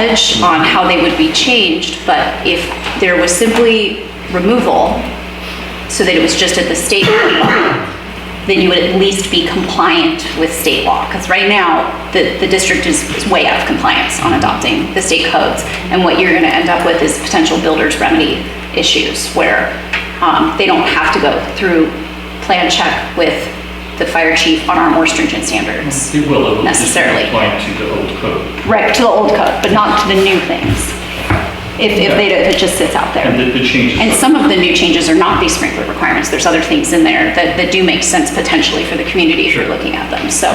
knowledge on how they would be changed, but if there was simply removal, so that it was just at the state level, then you would at least be compliant with state law. Because right now, the district is way out of compliance on adopting the state codes. And what you're gonna end up with is potential builder's remedy issues where they don't have to go through plan check with the fire chief on our more stringent standards. It will necessarily. Apply to the old code. Right, to the old code, but not to the new things. If it just sits out there. And the changes. And some of the new changes are not these sprinkler requirements. There's other things in there that do make sense potentially for the community if you're looking at them. So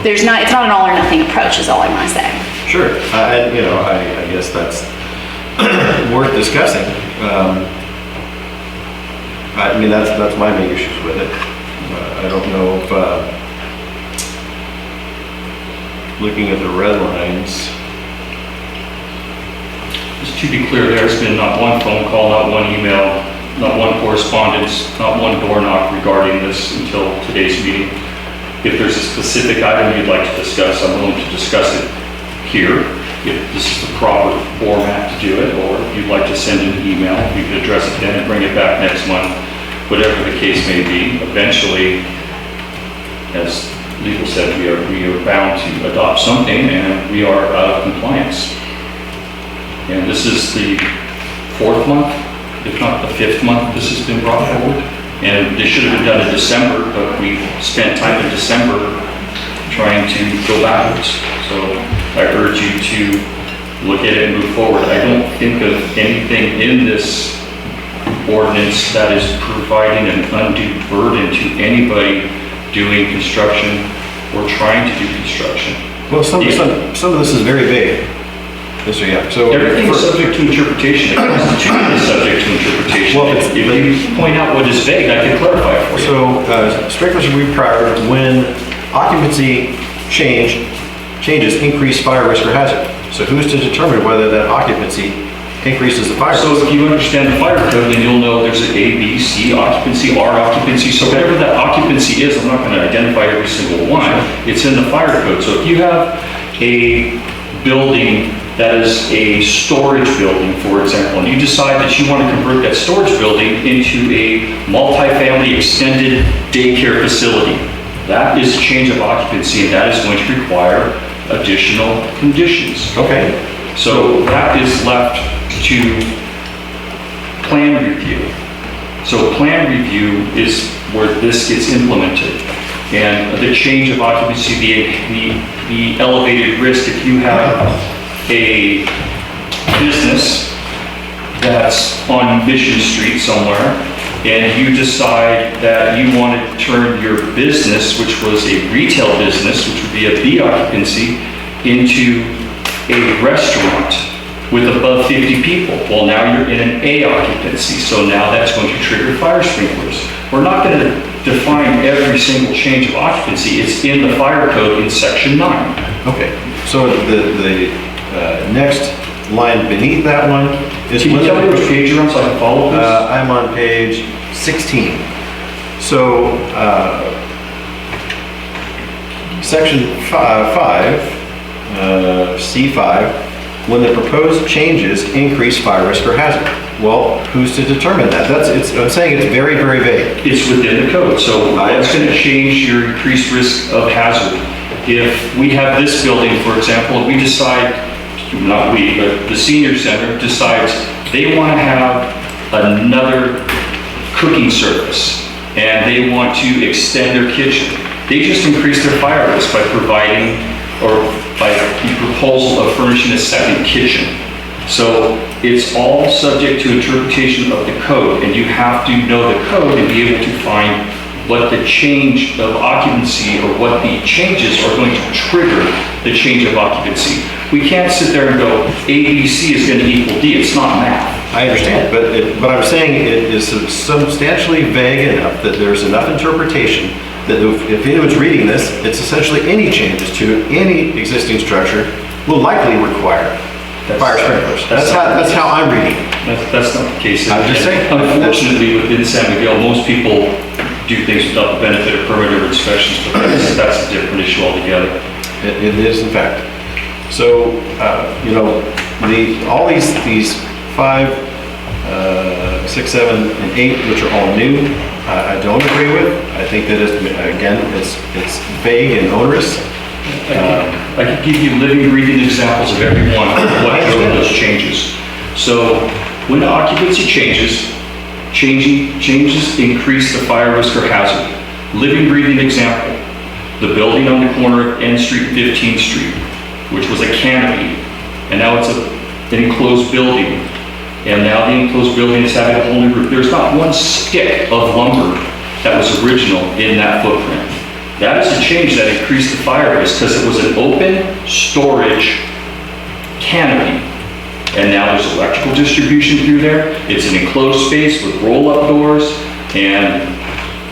it's not an all or nothing approach is all I want to say. Sure, and I guess that's worth discussing. I mean, that's my main issues with it. I don't know if looking at the red lines. Just to be clear, there's been not one phone call, not one email, not one correspondence, not one door knock regarding this until today's meeting. If there's a specific item you'd like to discuss, I'm willing to discuss it here. If this is the proper format to do it, or if you'd like to send an email, we could address it then and bring it back next month, whatever the case may be. Eventually, as legal said, we are bound to adopt something, and we are out of compliance. And this is the 4th month, if not the 5th month this has been brought forward. And this should have been done in December, but we spent time in December trying to go backwards. So I urge you to look at it and move forward. I don't think of anything in this ordinance that is providing an undue burden to anybody doing construction or trying to do construction. Well, some of this is very vague. Mr. Young. So everything is subject to interpretation. The Constitution is subject to interpretation. Well, if you point out what is vague, I can clarify it for you. So sprinklers should be required when occupancy changes increase fire risk or hazard. So who's to determine whether that occupancy increases the fire risk? So if you understand the fire code, then you'll know there's an A, B, C occupancy, R occupancy. So whatever that occupancy is, I'm not going to identify every single one. It's in the fire code. So if you have a building that is a storage building, for example, and you decide that you want to convert that storage building into a multifamily extended daycare facility, that is a change of occupancy, and that is going to require additional conditions. Okay. So that is left to plan review. So plan review is where this gets implemented. And the change of occupancy, the elevated risk, if you have a business that's on Mission Street somewhere, and you decide that you want to turn your business, which was a retail business, which would be a B occupancy, into a restaurant with above 50 people. Well, now you're in an A occupancy, so now that's going to trigger fire sprinklers. We're not going to define every single change of occupancy. It's in the fire code in section 9. Okay. So the next line beneath that one is... Can you tell me which page you're on so I can follow this? I'm on page 16. So section 5, C5, when the proposed changes increase fire risk or hazard. Well, who's to determine that? I'm saying it's very, very vague. It's within the code. So that's going to change your increased risk of hazard. If we have this building, for example, we decide, not we, but the senior center decides they want to have another cooking service and they want to extend their kitchen. They just increase their fire risk by providing, or by the proposal of furnishing a second kitchen. So it's all subject to interpretation of the code, and you have to know the code and be able to find what the change of occupancy or what the changes are going to trigger the change of occupancy. We can't sit there and go, ABC is going to equal D. It's not math. I understand, but I'm saying it is substantially vague enough that there's enough interpretation that if anyone's reading this, it's essentially any changes to any existing structure will likely require fire sprinklers. That's how I'm reading it. That's not the case. I'm just saying. Unfortunately, within San Miguel, most people do things without the benefit of perimeter inspections, but that's a different issue altogether. It is, in fact. So, all these 5, 6, 7, and 8, which are all new, I don't agree with. I think that it's vague and onerous. I could give you living, breathing examples of every one of what drove those changes. So when the occupancy changes increase the fire risk or hazard. Living, breathing example, the building on the corner of N Street, 15th Street, which was a canopy, and now it's an enclosed building. And now the enclosed building is having a whole new roof. There's not one stick of lumber that was original in that footprint. That is a change that increased the fire risk because it was an open storage canopy. And now there's electrical distribution through there. It's an enclosed space with roll-up doors and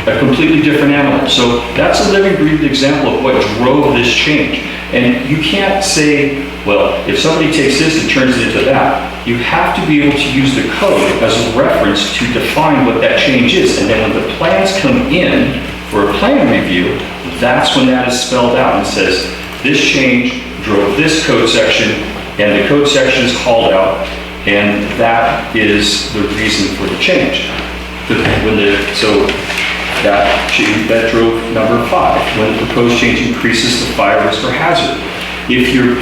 a completely different animal. So that's a living, breathing example of what drove this change. And you can't say, well, if somebody takes this and turns it into that, you have to be able to use the code as a reference to define what that change is. And then when the plans come in for a plan review, that's when that is spelled out and says, this change drove this code section, and the code section is called out, and that is the reason for the change. That drove number 5, when the proposed change increases the fire risk or hazard. If you're,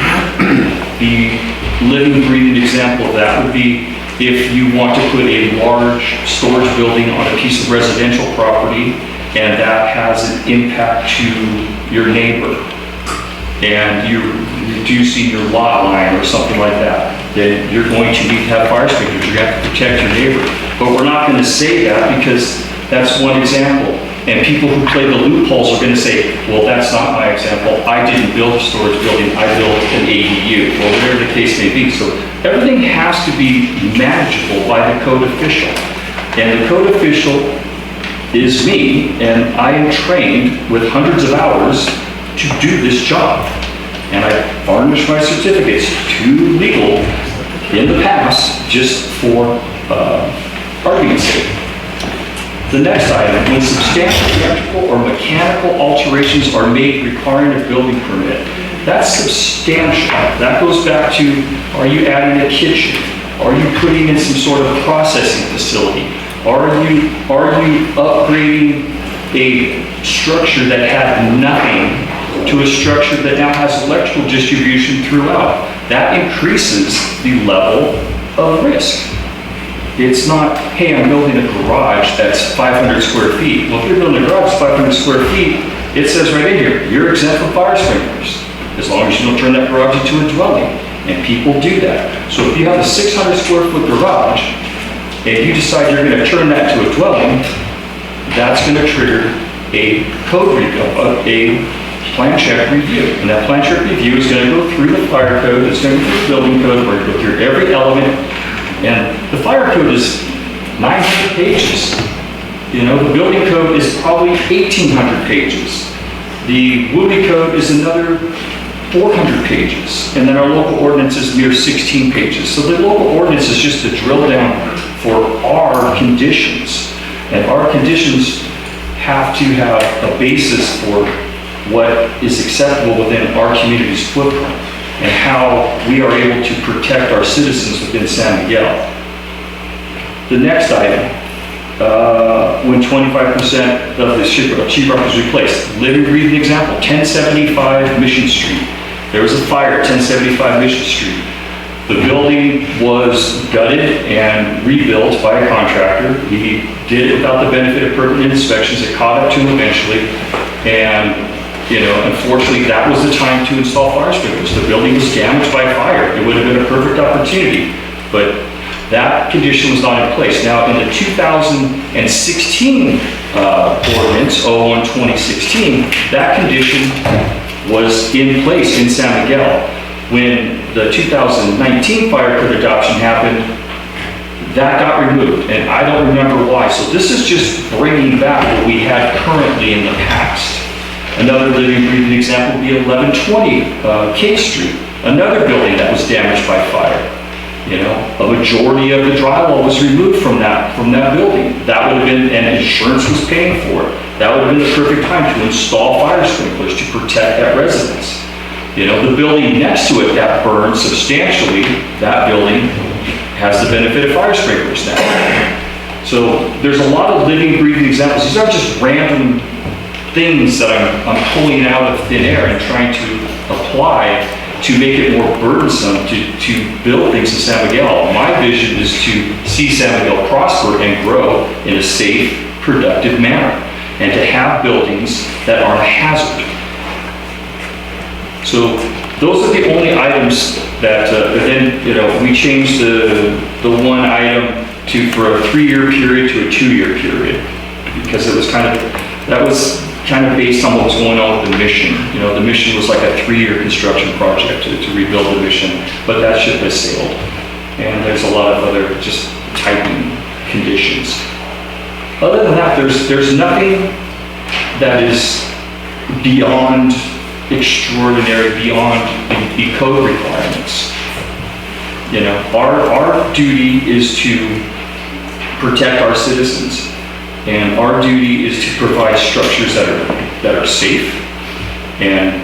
the living, breathing example of that would be if you want to put a large storage building on a piece of residential property and that has an impact to your neighbor and you're reducing your lot line or something like that, then you're going to need to have fire sprinklers. You're going to have to protect your neighbor. But we're not going to say that because that's one example. And people who play the loopholes are going to say, well, that's not my example. I didn't build a storage building. I built an ADU, or whatever the case may be. So everything has to be manageable by the code official. And the code official is me, and I am trained with hundreds of hours to do this job. And I varnished my certificates to legal in the past just for argument's sake. The next item, when substantial electrical or mechanical alterations are made requiring a building permit. That's substantial. That goes back to, are you adding a kitchen? Are you putting in some sort of processing facility? Are you upgrading a structure that had nothing to a structure that now has electrical distribution throughout? That increases the level of risk. It's not, hey, I'm building a garage that's 500 square feet. Well, if you're building a garage that's 500 square feet, it says right in here, you're exempt from fire sprinklers, as long as you don't turn that garage into a dwelling. And people do that. So if you have a 600 square foot garage, and you decide you're gonna turn that to a dwelling, that's gonna trigger a code review, a plan check review. And that plan check review is gonna go through the fire code, it's gonna go through the building code, we're gonna go through every element. And the fire code is 900 pages. You know, the building code is probably 1,800 pages. The WUBI code is another 400 pages. And then our local ordinance is mere 16 pages. So the local ordinance is just a drill down for our conditions. And our conditions have to have a basis for what is acceptable within our community's footprint, and how we are able to protect our citizens within San Miguel. The next item, when 25% of the sheetrock is replaced. Living, breathing example, 1075 Mission Street. There was a fire at 1075 Mission Street. The building was gutted and rebuilt by a contractor. He did it without the benefit of permanent inspections. It caught up to him eventually. And unfortunately, that was the time to install fire sprinklers. The building was damaged by fire. It would have been a perfect opportunity, but that condition was not in place. Now, in the 2016 ordinance, 01-2016, that condition was in place in San Miguel. When the 2019 fire code adoption happened, that got removed, and I don't remember why. So this is just bringing back what we had currently in the past. Another living, breathing example would be 1120 K Street, another building that was damaged by fire. A majority of the drywall was removed from that building. That would have been, and insurance was paying for it. That would have been the perfect time to install fire sprinklers to protect that residence. You know, the building next to it that burned substantially, that building has the benefit of fire sprinklers now. So there's a lot of living, breathing examples. These aren't just random things that I'm pulling out of thin air and trying to apply to make it more burdensome to build things in San Miguel. My vision is to see San Miguel prosper and grow in a safe, productive manner, and to have buildings that aren't a hazard. So those are the only items that, then, you know, we changed the one item for a 3-year period to a 2-year period, because it was that was kind of based on what was going on with the mission. You know, the mission was like a 3-year construction project to rebuild the mission, but that ship has sailed. And there's a lot of other just typing conditions. Other than that, there's nothing that is beyond extraordinary, beyond the code requirements. You know, our duty is to protect our citizens. And our duty is to provide structures that are safe. And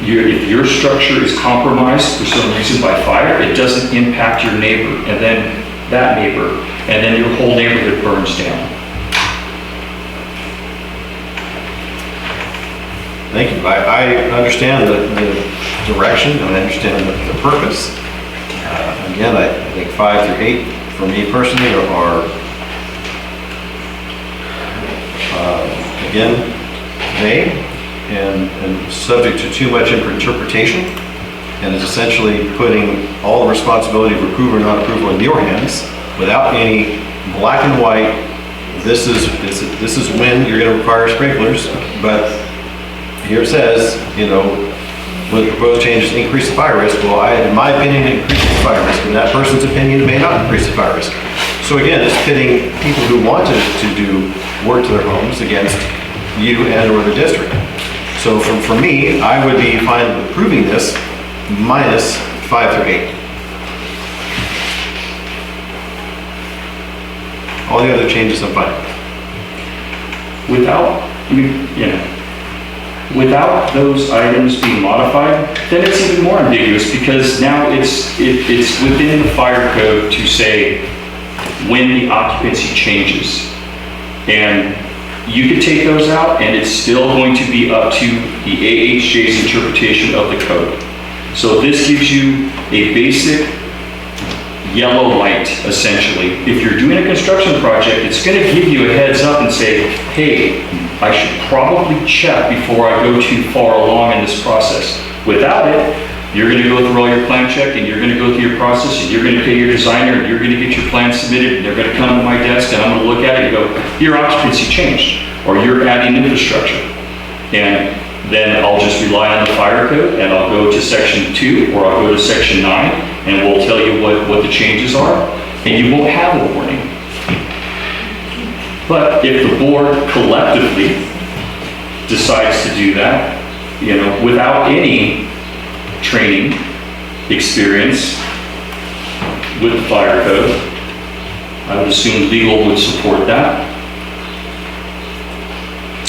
if your structure is compromised for some reason by fire, it doesn't impact your neighbor, and then that neighbor, and then your whole neighborhood burns down. Thank you. I understand the direction, and I understand the purpose. Again, I think 5 through 8, for me personally, are again, vague and subject to too much interpretation, and is essentially putting all the responsibility of approval or non-approval in your hands without any black and white. This is when you're going to require sprinklers, but here it says, you know, with the proposed changes increase the fire risk. Well, in my opinion, it increases the fire risk, and that person's opinion may not increase the fire risk. So again, it's pitting people who want to do work to their homes against you and or the district. So for me, I would be fine with approving this minus 5 through 8. All the other changes I'm fine with. Without those items being modified, then it's even more ambiguous, because now it's within the fire code to say when the occupancy changes. And you could take those out and it's still going to be up to the AHJ's interpretation of the code. So this gives you a basic yellow light, essentially. If you're doing a construction project, it's going to give you a heads up and say, hey, I should probably check before I go too far along in this process. Without it, you're going to go through all your plan check, and you're going to go through your process, and you're going to pay your designer, and you're going to get your plan submitted, and they're going to come to my desk, and I'm going to look at it and go, your occupancy changed, or you're adding infrastructure. And then I'll just rely on the fire code, and I'll go to section 2, or I'll go to section 9, and we'll tell you what the changes are, and you won't have a warning. But if the board collectively decides to do that, you know, without any training experience with the fire code, I would assume legal would support that.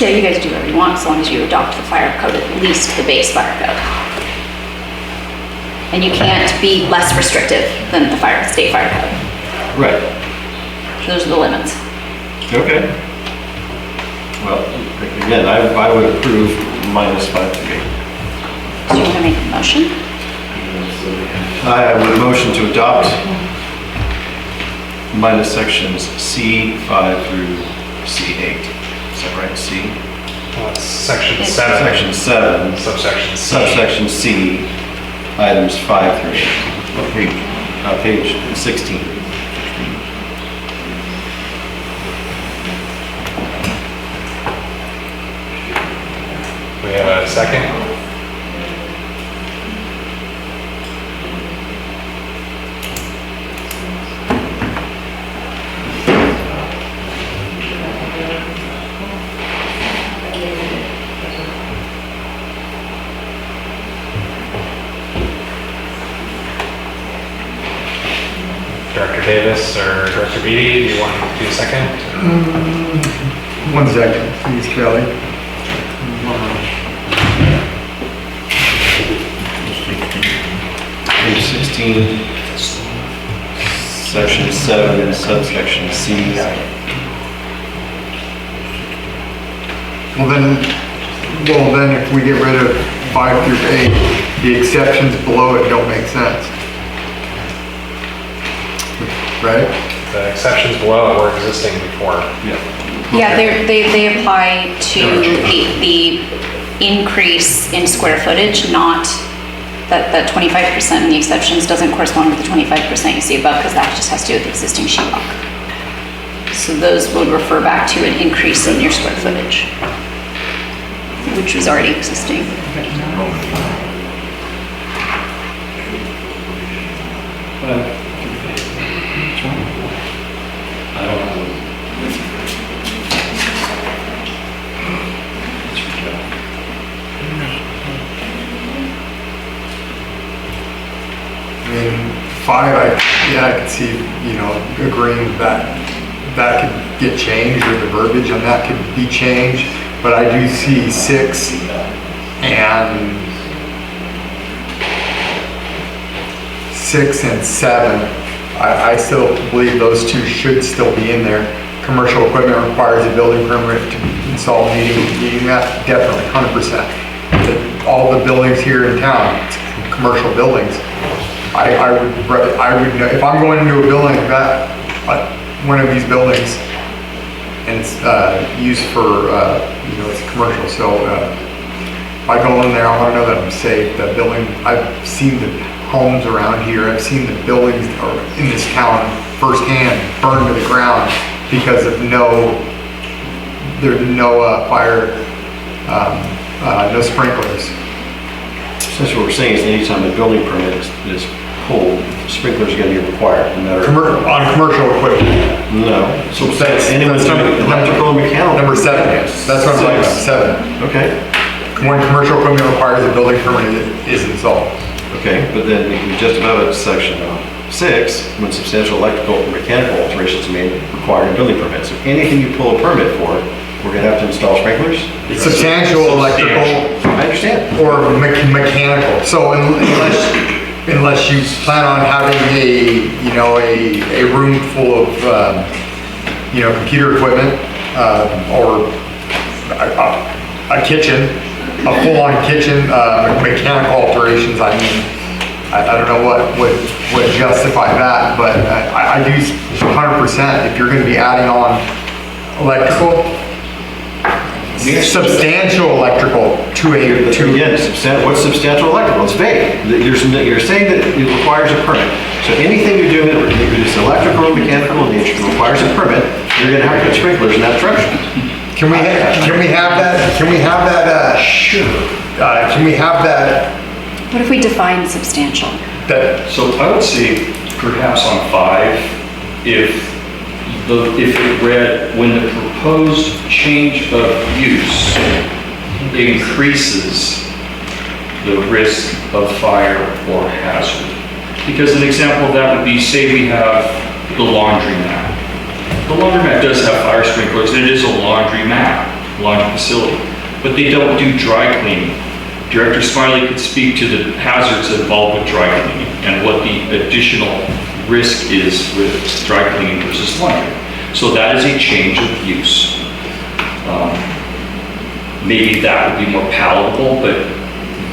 Yeah, you guys do whatever you want as long as you adopt the fire code, at least the base fire code. And you can't be less restrictive than the state fire code. Right. Those are the limits. Okay. Well, again, I would approve minus 5 through 8. Do you want to make a motion? I would motion to adopt minus sections C5 through C8. Is that right? C? Section It's- 7. Section 7, Subsection C. subsection C, items 5 through 8. Page 16. We have a second. Director Davis or Director Beatty, do you want to do a second? 1 second, please, Kelly. page 16, section 7, subsection C. Well then if we get rid of 5 through 8, the exceptions below it don't make sense. Right? The exceptions below it were existing before. Yeah, they apply to the increase in square footage, not that 25% in the exceptions doesn't correspond with the 25% you see above, because that just has to do with existing sheetrock. So those would refer back to an increase in your square footage, which was already existing. I don't know. I mean, 5, I could see, agreeing that could get changed, or the verbiage on that could be changed, but I do see 6 and 7. I still believe those 2 should still be in there. Commercial equipment requires a building permit to know, definitely, 100%. All the buildings here in town, it's commercial buildings. I would know, if I'm going into a building that, one of these buildings, and it's used for, it's commercial, so if I go in there, I want to know that I'm safe. That building, I've seen the homes around here, I've seen the buildings in this town firsthand burned to the ground because of there's no fire, no sprinklers. Essentially what we're saying is anytime a building permit is pulled, sprinklers are going to be required, no matter. On commercial equipment. No. So That's electrical and mechanical. Number 7, yes. That's what I'm talking about, 7. Okay. When commercial equipment requires a building permit is installed. Okay, but then we just above it, section 6, when substantial electrical or mechanical alterations are made, requiring a building permit. So anything you pull a permit for, we're going to have to install sprinklers? Substantial electrical. I understand. Or mechanical. So unless you plan on having a room full of, computer equipment, or a kitchen, a full-on kitchen, mechanical alterations, I mean, I don't know what would justify that, but I do 100% if you're gonna be adding on electrical, substantial electrical to Again, what's substantial electrical? It's vague. You're saying that it requires a permit. So anything you're doing that is electrical or mechanical in nature requires a permit, you're gonna have to put sprinklers in that structure. Can we have that? Sure. Can we have that? What if we define substantial? So I would say perhaps on 5, if it read, when the proposed change of use increases the risk of fire or hazard. Because an example of that would be, say we have the laundromat. The laundromat does have fire sprinklers, and it is a laundry facility, but they don't do dry cleaning. Director Smiley could speak to the hazards involved with dry cleaning and what the additional risk is with dry cleaning versus laundry. So that is a change of use. Maybe that would be more palatable, but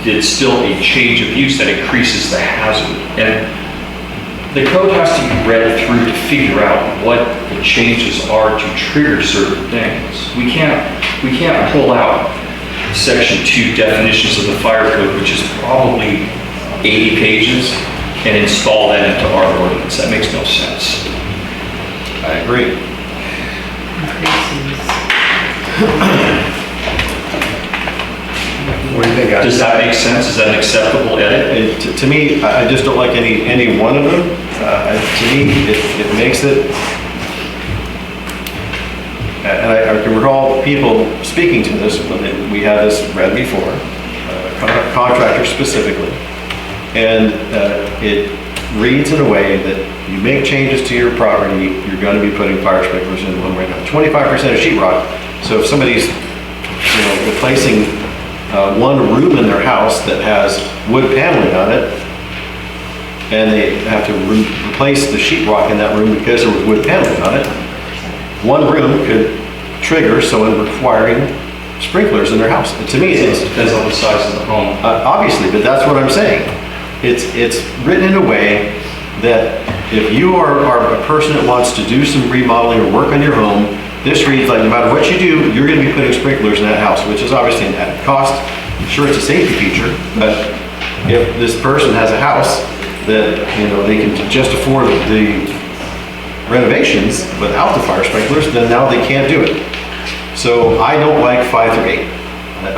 it's still a change of use that increases the hazard. And the code has to be read through to figure out what the changes are to trigger certain things. We can't pull out section 2 definitions of the fire code, which is probably 80 pages, and install that into our ordinance. That makes no sense. I agree. What do you think, guys? Does that make sense? Is that an acceptable edit? And to me, I just don't like any one of them. To me, it makes it, and I can recall people speaking to this when we had this read before, contractors specifically, and it reads in a way that you make changes to your property, you're going to be putting fire sprinklers in one way. Now, 25% of sheetrock. So if somebody's replacing one room in their house that has wood paneling on it, and they have to replace the sheetrock in that room because there was wood paneling on it, one room could trigger someone requiring sprinklers in their house. And to me, It depends on the size of the home. obviously, but that's what I'm saying. It's written in a way that if you are a person that wants to do some remodeling or work on your home, this reads like no matter what you do, you're going to be putting sprinklers in that house, which is obviously an added cost. Sure, it's a safety feature, but if this person has a house that, they can just afford the renovations without the fire sprinklers, then now they can't do it. So I don't like 5 through 8.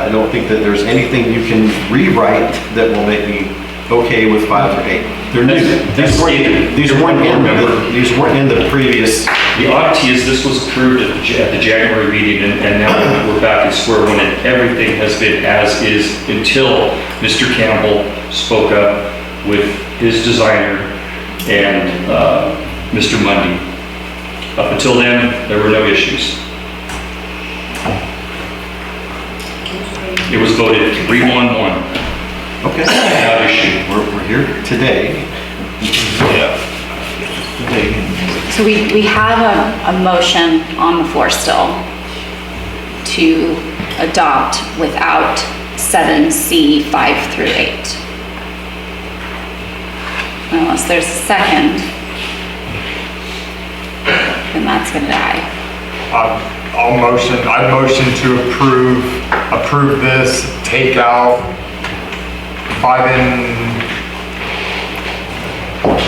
I don't think that there's anything you can rewrite that will make me okay with 5 through 8. They're new. That's stated. These weren't in the previous. The oddity is this was approved at the January meeting, and now we're back at square one, and everything has been as is until Mr. Campbell spoke up with his designer and Mr. Mundy. Up until then, there were no issues. It was voted 3-1-1. Okay. Without issue. We're here today. Yeah. Today. So we have a motion on the floor still to adopt without 7C 5 through 8. Unless there's a second, then that's gonna die. I motion to approve this, take out 5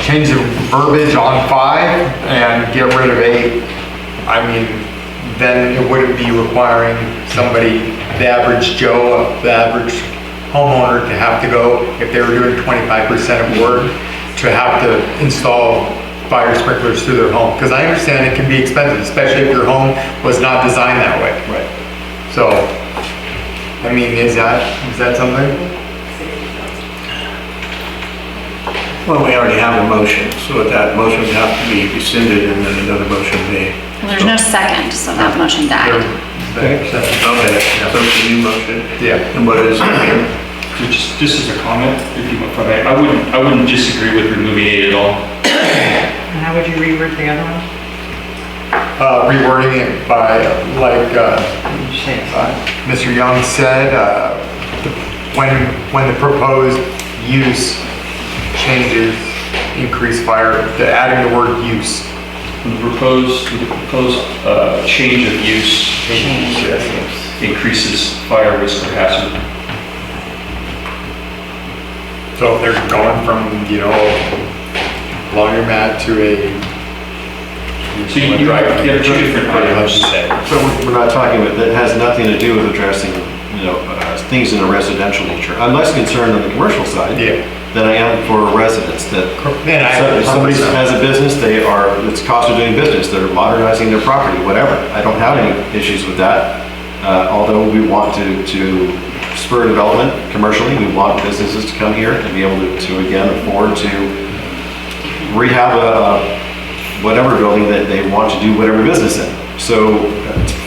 change the verbiage on 5 and get rid of 8. I mean, then it wouldn't be requiring somebody, the average Joe, the average homeowner to have to go, if they were doing 25% of work, to have to install fire sprinklers through their home. Because I understand it can be expensive, especially if your home was not designed that way. Right. So, I mean, is that something? Well, we already have a motion, so that motion would have to be rescinded and then another motion made. Well, there's no second, so that motion died. Okay, so it's a new motion. Yeah. And what is it here? Just as a comment, if you want, I wouldn't disagree with removing 8 at all. How would you reword the other one? Rewording it by, like, Did you say five? Mr. Young said, when the proposed use changes, increase fire, adding the word use. The proposed change of use increases fire risk or hazard. So if they're going from, laundromat to a. So you have 2 different items. So we're not talking about, that has nothing to do with addressing, things in a residential nature. I'm less concerned on the commercial side. Yeah. Than I am for residents that, if somebody has a business, it's cost of doing business, they're modernizing their property, whatever. I don't have any issues with that. Although we want to spur development commercially, we want businesses to come here and be able to again afford to rehab whatever building that they want to do whatever business in. So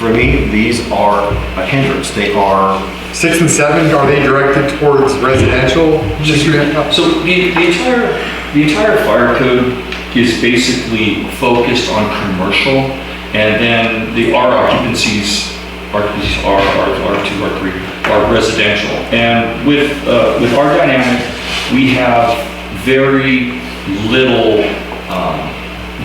for me, these are a hindrance. They are 6 and 7, are they directed towards residential? So the entire fire code is basically focused on commercial, and then the R occupancies are 2 or 3 are residential. And with our dynamic, we have very little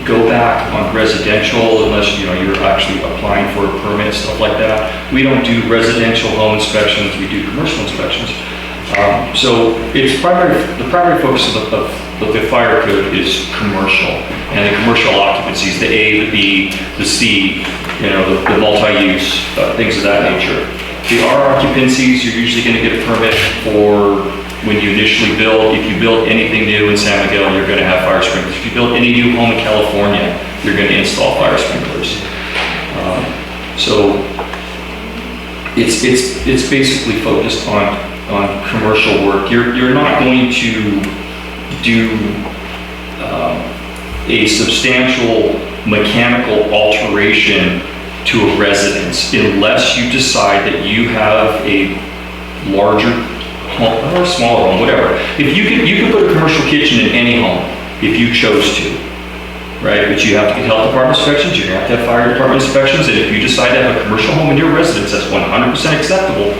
go back on residential unless you're actually applying for a permit, stuff like that. We don't do residential home inspections, we do commercial inspections. So the primary focus of the fire code is commercial, and the commercial occupancies, the A, the B, the C, the multi-use, things of that nature. The R occupancies, you're usually going to get a permit for when you initially build. If you build anything new in San Miguel, you're going to have fire sprinklers. If you build any new home in California, you're going to install fire sprinklers. So it's basically focused on commercial work. You're not going to do a substantial mechanical alteration to a residence unless you decide that you have a larger or a smaller home, whatever. If you could put a commercial kitchen in any home if you chose to, right? But you have to get health department inspections, you're gonna have to have fire department inspections, and if you decide to have a commercial home in your residence, that's 100% acceptable,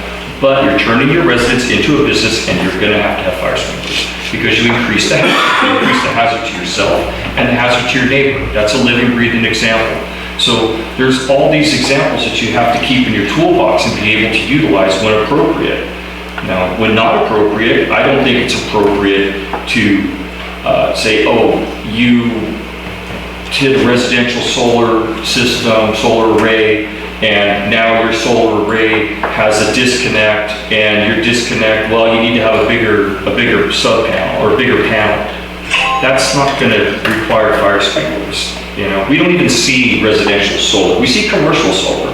but you're turning your residence into a business and you're gonna have to have fire sprinklers because you increase the hazard to yourself and the hazard to your neighbor. That's a living, breathing example. So there's all these examples that you have to keep in your toolbox and be able to utilize when appropriate. Now, when not appropriate, I don't think it's appropriate to say, oh, you did a residential solar system, solar array, and now your solar array has a disconnect, and your disconnect, well, you need to have a bigger sub panel or a bigger panel. That's not going to require fire sprinklers. You know, we don't even see residential solar. We see commercial solar,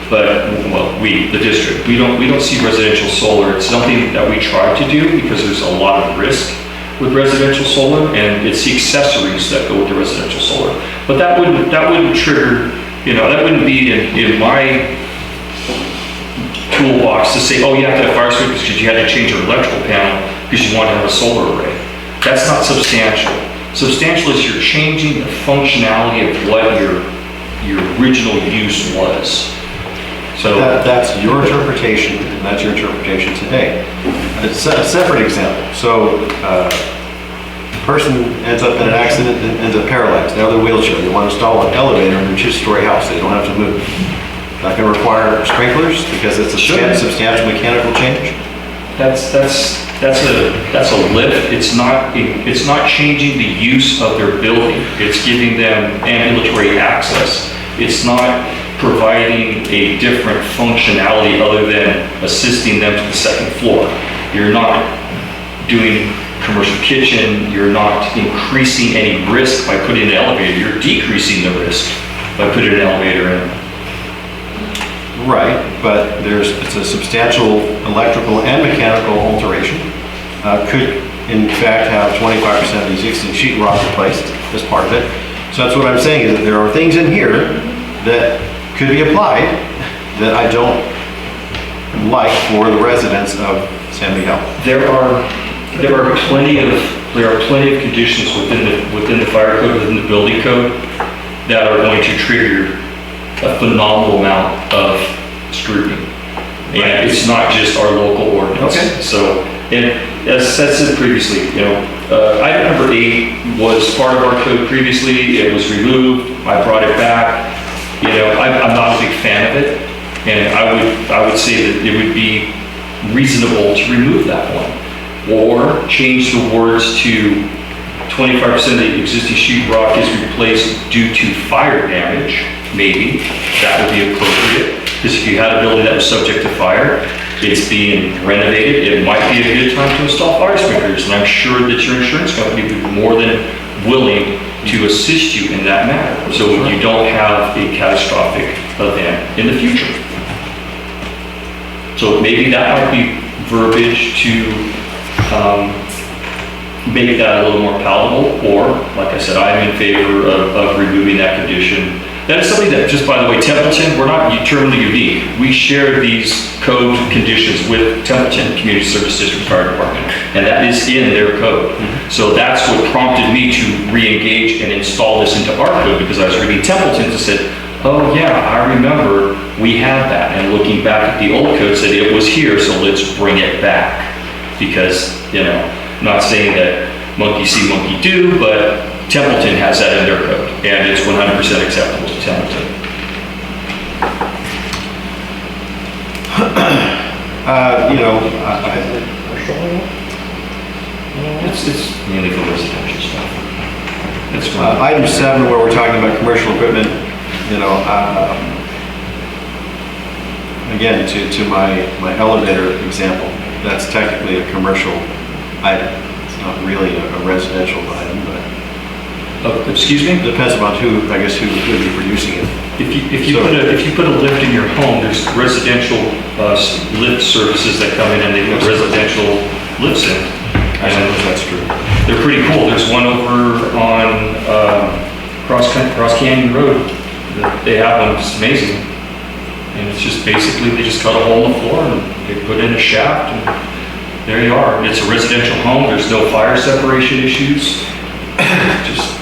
but well, the district, we don't see residential solar. It's something that we try to do because there's a lot of risk with residential solar, and it's the accessories that go with the residential solar. But that wouldn't trigger, you know, that wouldn't be in my toolbox to say, oh, you have to have fire sprinklers because you had to change your electrical panel because you want to have a solar array. That's not substantial. Substantial is you're changing the functionality of what your original use was. So That's your interpretation, and that's your interpretation today. It's a separate example. So a person ends up in an accident and ends up paralyzed. Now they're wheelchair. You want to install an elevator in a two-story house. They don't have to move. Not going to require sprinklers because it's a substantial mechanical change. that's a lift. It's not changing the use of their building. It's giving them ambulatory access. It's not providing a different functionality other than assisting them to the second floor. You're not doing commercial kitchen. You're not increasing any risk by putting an elevator. You're decreasing the risk by putting an elevator in. Right, but it's a substantial electrical and mechanical alteration. Could in fact have 25% of the existing sheetrock replaced as part of it. So that's what I'm saying, is that there are things in here that could be applied that I don't like for the residents of San Miguel. There are plenty of conditions within the fire code, within the building code, that are going to trigger a phenomenal amount of scrutiny. And it's not just our local ordinance. Okay. So, and as I said previously, you know, item number 8 was part of our code previously. It was removed. I brought it back. You know, I'm not a big fan of it, and I would say that it would be reasonable to remove that one, or change the words to 25% of the existing sheetrock is replaced due to fire damage. Maybe that would be appropriate, because if you had a building that was subject to fire, it's being renovated, it might be a good time to install fire sprinklers, and I'm sure that your insurance company would be more than willing to assist you in that matter, so you don't have a catastrophic event in the future. So maybe that might be verbiage to make that a little more palatable, or, like I said, I'm in favor of removing that condition. That is something that, just by the way, Templeton, we're not terminally unique. We share these code conditions with Templeton Community Service District Fire Department, and that is in their code. So that's what prompted me to re-engage and install this into our code, because I was reading Templeton's and said, oh yeah, I remember we had that, and looking back at the old code said it was here, so let's bring it back. Because, you know, not saying that monkey see, monkey do, but Templeton has that in their code, and it's 100% acceptable to Templeton. You know, It's mainly for residential stuff. It's item 7, where we're talking about commercial equipment, you know, again, to my elevator example, that's technically a commercial item. It's not really a residential item, but excuse me? it depends upon who would be producing it. If you put a lift in your home, there's residential lift services that come in and they put residential lifts in. I suppose that's true. They're pretty cool. There's one over on Cross Canyon Road. They have one. It's amazing. And it's just basically they just cut a hole in the floor and they put in a shaft and there you are. It's a residential home, there's no fire separation issues. Just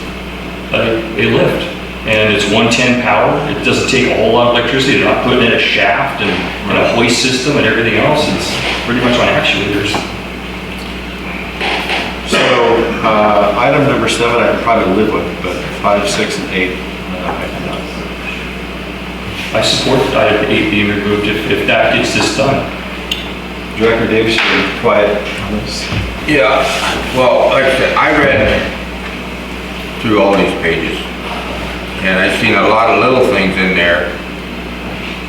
a lift. And it's 110 power. It doesn't take a whole lot of electricity. They're not putting in a shaft and a hoist system and everything else. It's pretty much on actuators. So, item number 7, I can probably live with, but 5, 6, and 8, I cannot. I support item 8 being removed if that gets this done. Director Davis, you're quiet on this. Yeah, well, like I said, I read through all these pages, and I've seen a lot of little things in there.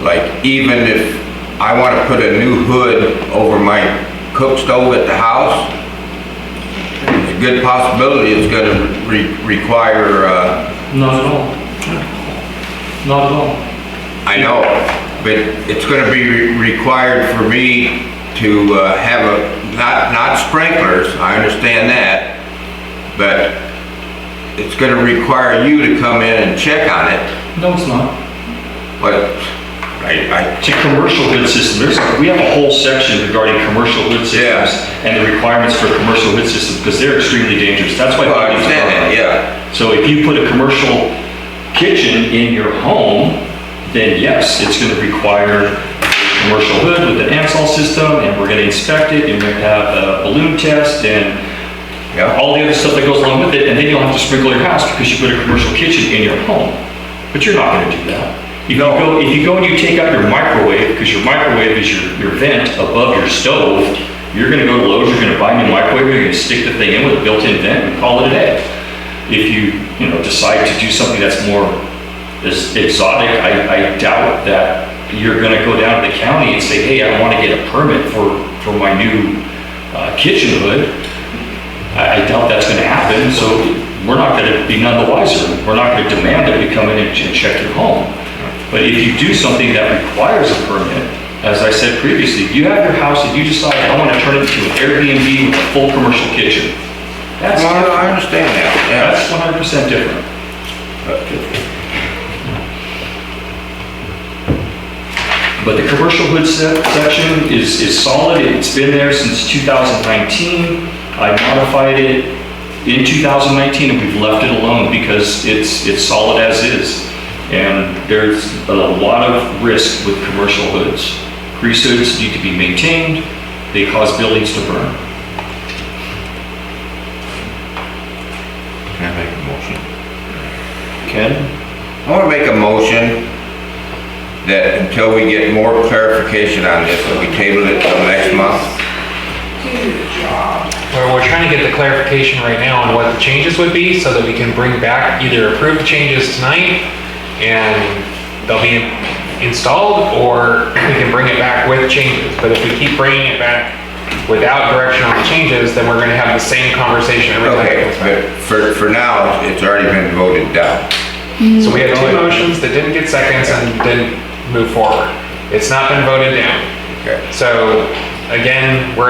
Like, even if I want to put a new hood over my cook stove at the house, there's a good possibility it's going to require, Not at all. Not at all. I know, but it's going to be required for me to have not sprinklers, I understand that, but it's going to require you to come in and check on it. No, it's not. But It's a commercial hood system. We have a whole section regarding commercial hood systems and the requirements for a commercial hood system because they're extremely dangerous. That's why. Well, I understand that, yeah. So if you put a commercial kitchen in your home, then yes, it's going to require a commercial hood with an ANSOL system, and we're going to inspect it, and we're going to have a balloon test and all the other stuff that goes along with it, and then you'll have to sprinkle your house because you put a commercial kitchen in your home. But you're not going to do that. If you go and you take out your microwave, because your microwave is your vent above your stove, you're going to go to Lowe's, you're going to buy a new microwave, you're going to stick the thing in with a built-in vent and call it a day. If you decide to do something that's more exotic, I doubt that you're going to go down to the county and say, hey, I want to get a permit for my new kitchen hood. I doubt that's going to happen, so we're not going to be none the wiser. We're not going to demand that we come in and check your home. But if you do something that requires a permit, as I said previously, you have your house and you decide, I want to turn it into an Airbnb with a full commercial kitchen. That's Well, I understand that, yeah. That's 100% different. But the commercial hood section is solid. It's been there since 2019. I modified it in 2019 and we've left it alone because it's solid as is. And there's a lot of risk with commercial hoods. Grease hoods need to be maintained. They cause buildings to burn. Can I make a motion? Ken? I want to make a motion that until we get more clarification on this, that we table it till next month. Well, we're trying to get the clarification right now on what the changes would be so that we can bring back, either approve the changes tonight and they'll be installed, or we can bring it back with changes. But if we keep bringing it back without direction on the changes, then we're going to have the same conversation every time. Okay, but for now, it's already been voted down. So we have two motions that didn't get seconds and didn't move forward. It's not been voted down. Okay. So again, we're